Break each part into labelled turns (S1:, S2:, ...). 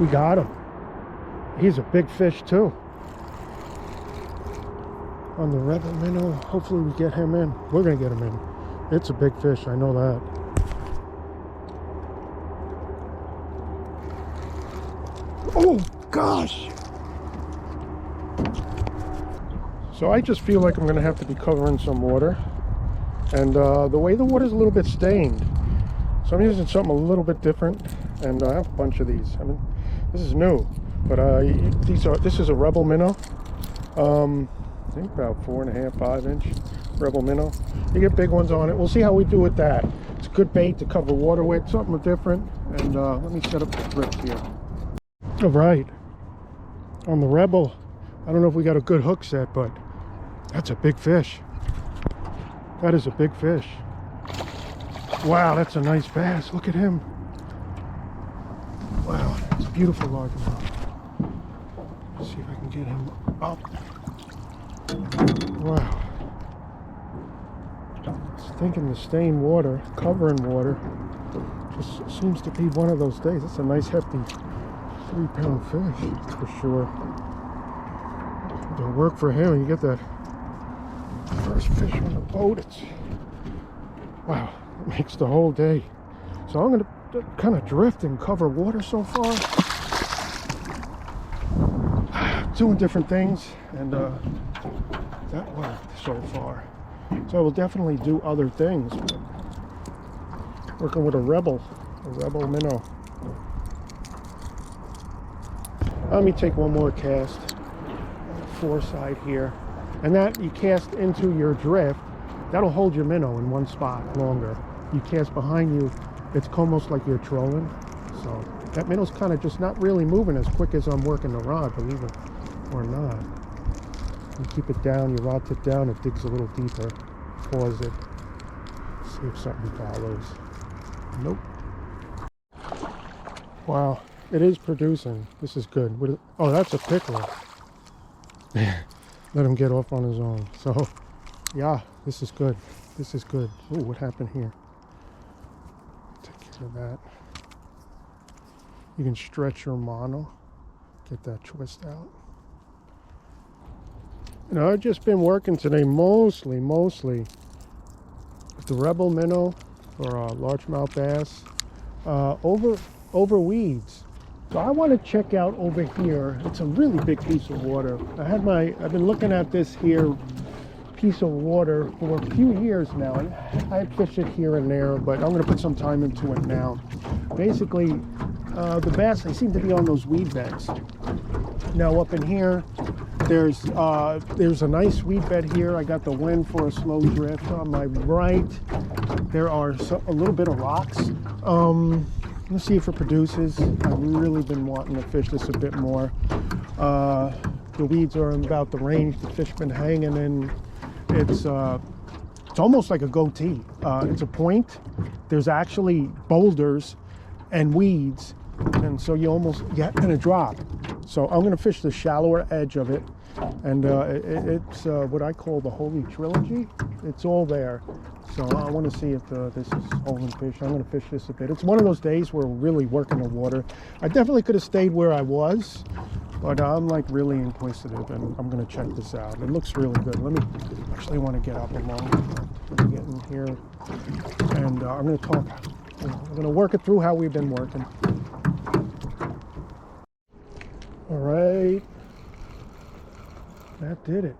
S1: We got him. He's a big fish too. On the Rebel Minnow, hopefully we get him in. We're gonna get him in. It's a big fish, I know that. Oh gosh! So I just feel like I'm gonna have to be covering some water. And the way the water's a little bit stained. So I'm using something a little bit different. And I have a bunch of these. I mean, this is new. But this is a Rebel Minnow. I think about 4.5, 5 inch Rebel Minnow. You get big ones on it. We'll see how we do with that. It's a good bait to cover water with, something different. And let me set up the drift here. All right, on the Rebel, I don't know if we got a good hook set, but that's a big fish. That is a big fish. Wow, that's a nice bass. Look at him. Wow, it's a beautiful largemouth. Let's see if I can get him up. Wow. Stinking the stained water, covering water, just seems to be one of those days. It's a nice hefty 3-pound fish, that's for sure. It'll work for him. You get that first fish on the boat. It's wow, it makes the whole day. So I'm going to kind of drift and cover water so far. Doing different things, and that worked so far. So I will definitely do other things. Working with a Rebel Minnow. Let me take one more cast on the foreside here, and that you cast into your drift. That'll hold your minnow in one spot longer. You cast behind you, it's almost like you're trolling. So that minnow's kind of just not really moving as quick as I'm working the rod, believe it or not. You keep it down, you rod tip down, it digs a little deeper. Pause it. See if something follows. Nope. Wow, it is producing. This is good. What is, oh, that's a pickler. Let him get off on his own. So, yeah, this is good. This is good. Oh, what happened here? Take care of that. You can stretch your mono. Get that twist out. You know, I've just been working today mostly with the Rebel Minnow or largemouth bass over weeds. So I want to check out over here. It's a really big piece of water. I've been looking at this here piece of water for a few years now, and I fish it here and there, but I'm going to put some time into it now. Basically, the bass, they seem to be on those weed beds. Now up in here, there's a nice weed bed here. I got the wind for a slow drift. On my right, there are a little bit of rocks. Let's see if it produces. I've really been wanting to fish this a bit more. The weeds are about the range the fish been hanging in. It's almost like a goatee. It's a point. There's actually boulders and weeds, and so you get in a drop. So I'm going to fish the shallower edge of it, and it's what I call the Holy Trilogy. It's all there. So I want to see if this is holding fish. I'm going to fish this a bit. It's one of those days where we're really working the water. I definitely could have stayed where I was, but I'm like really inquisitive, and I'm going to check this out. It looks really good. Let me actually want to get up along. Get in here, and I'm going to talk. I'm going to work it through how we've been working. All right, that did it.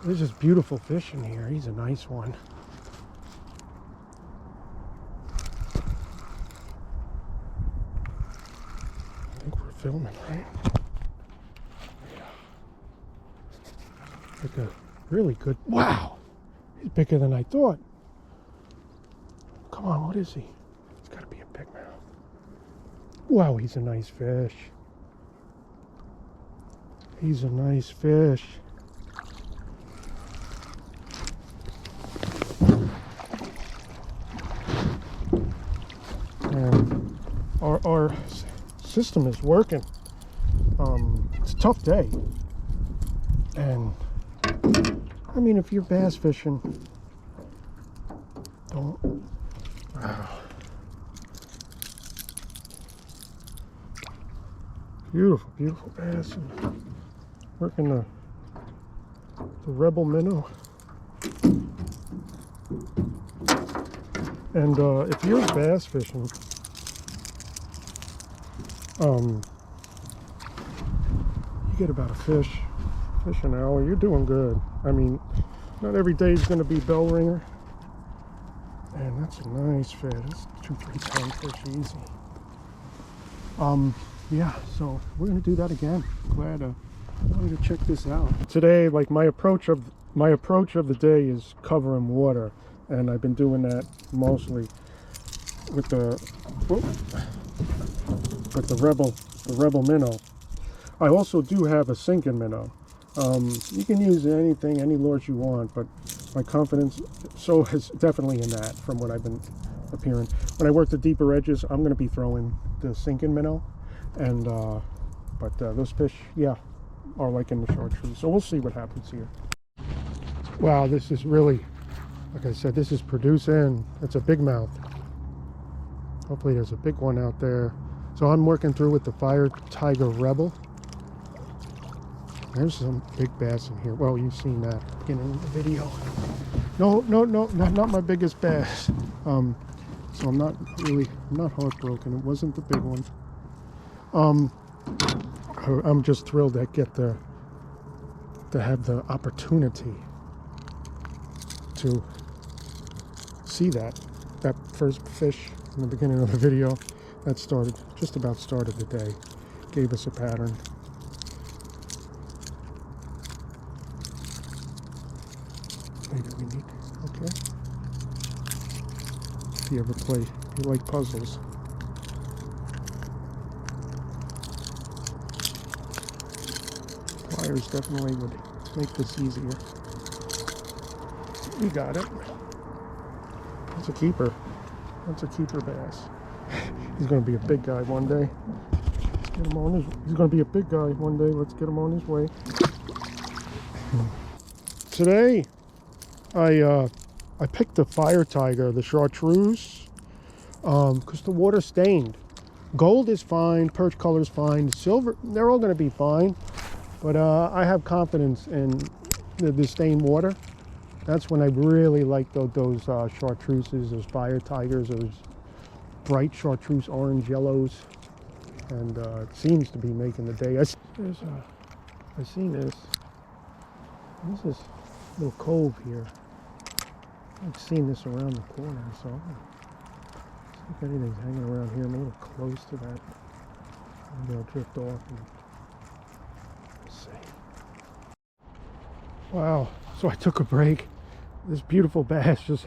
S1: There's just beautiful fish in here. He's a nice one. I think we're filming, right? Yeah. Like a really good, wow! He's bigger than I thought. Come on, what is he? It's gotta be a big mouth. Wow, he's a nice fish. He's a nice fish. And our system is working. It's a tough day. And I mean, if you're bass fishing, don't. Beautiful, beautiful bass. And working the Rebel Minnow. And if you're bass fishing, you get about a fish an hour, you're doing good. I mean, not every day is going to be bell ringer. And that's a nice fish. It's 2-3 ton fish easy. Yeah, so we're going to do that again. Glad I wanted to check this out. Today, like my approach of the day is covering water, and I've been doing that mostly with the Rebel Minnow. I also do have a sinking minnow. You can use anything, any lures you want, but my confidence is definitely in that from what I've been appearing. When I work the deeper edges, I'm going to be throwing the sinking minnow, and but those fish, yeah, are liking the chartreuse. So we'll see what happens here. Wow, this is really, like I said, this is producing. It's a big mouth. Hopefully there's a big one out there. So I'm working through with the Firetiger Rebel. There's some big bass in here. Well, you've seen that at the beginning of the video. No, not my biggest bass. So I'm not heartbroken. It wasn't the big one. I'm just thrilled to have the opportunity to see that first fish in the beginning of the video. That just about started the day. Gave us a pattern. Maybe we need, okay. If you like puzzles. Pliers definitely would make this easier. We got it. That's a keeper. That's a keeper bass. He's going to be a big guy one day. Let's get him on his. He's going to be a big guy one day. Let's get him on his way. Today, I picked the Firetiger, the chartreuse, because the water's stained. Gold is fine, perch color is fine, silver, they're all going to be fine. But I have confidence in the stained water. That's when I really like those chartreuses, those Firetigers, those bright chartreuse orange yellows. And it seems to be making the day. I've seen this. There's this little cove here. I've seen this around the corner, so see if anything's hanging around here. I'm a little close to that. Maybe I'll drift off and we'll see. Wow, so I took a break. This beautiful bass just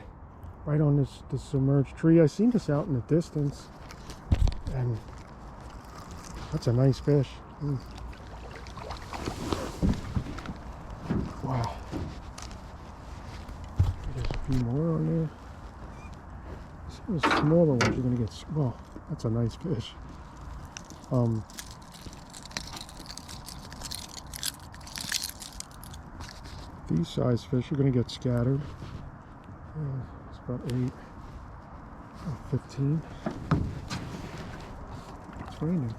S1: right on this submerged tree. I seen this out in the distance, and that's a nice fish. Wow. There's a few more on there. Some of the smaller ones you're gonna get. Well, that's a nice fish. These size fish are gonna get scattered. It's about 8 or 15. It's raining.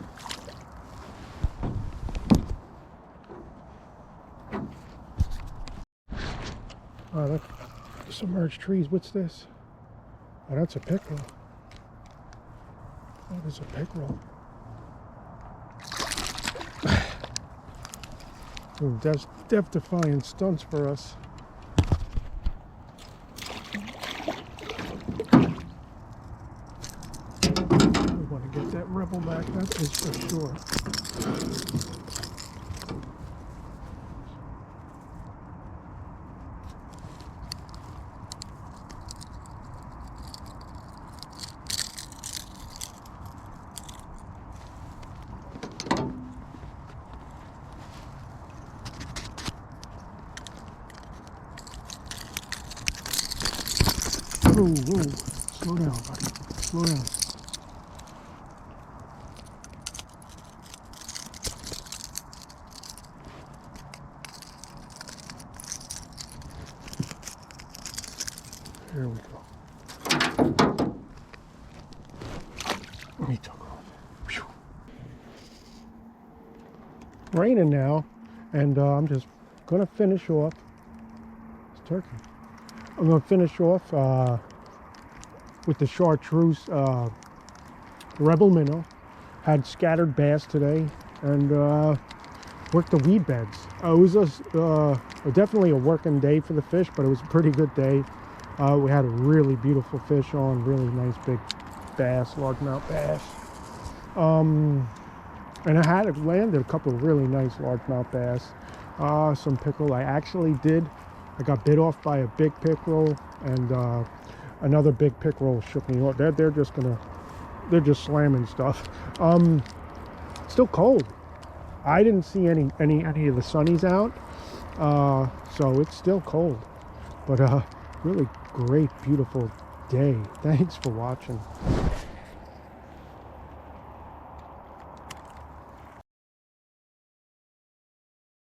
S1: Oh, that's submerged trees. What's this? Oh, that's a pickerel. That is a pickerel. Ooh, that's death-defying stunts for us. We want to get that Rebel back, that is for sure. Whoa, whoa, slow down, buddy, slow down. There we go. He took off. Whew. raining now, and I'm just gonna finish off. It's turkey. I'm gonna finish off with the chartreuse Rebel Minnow. Had scattered bass today, and worked the weed beds. It was definitely a working day for the fish, but it was a pretty good day. We had a really beautiful fish on, really nice big bass, largemouth bass. And I had landed a couple of really nice largemouth bass. Some pickerel. I got bit off by a big pickerel, and another big pickerel shook me off. They're just slamming stuff. Still cold. I didn't see any of the sunnies out, so it's still cold. But really great, beautiful day. Thanks for watching.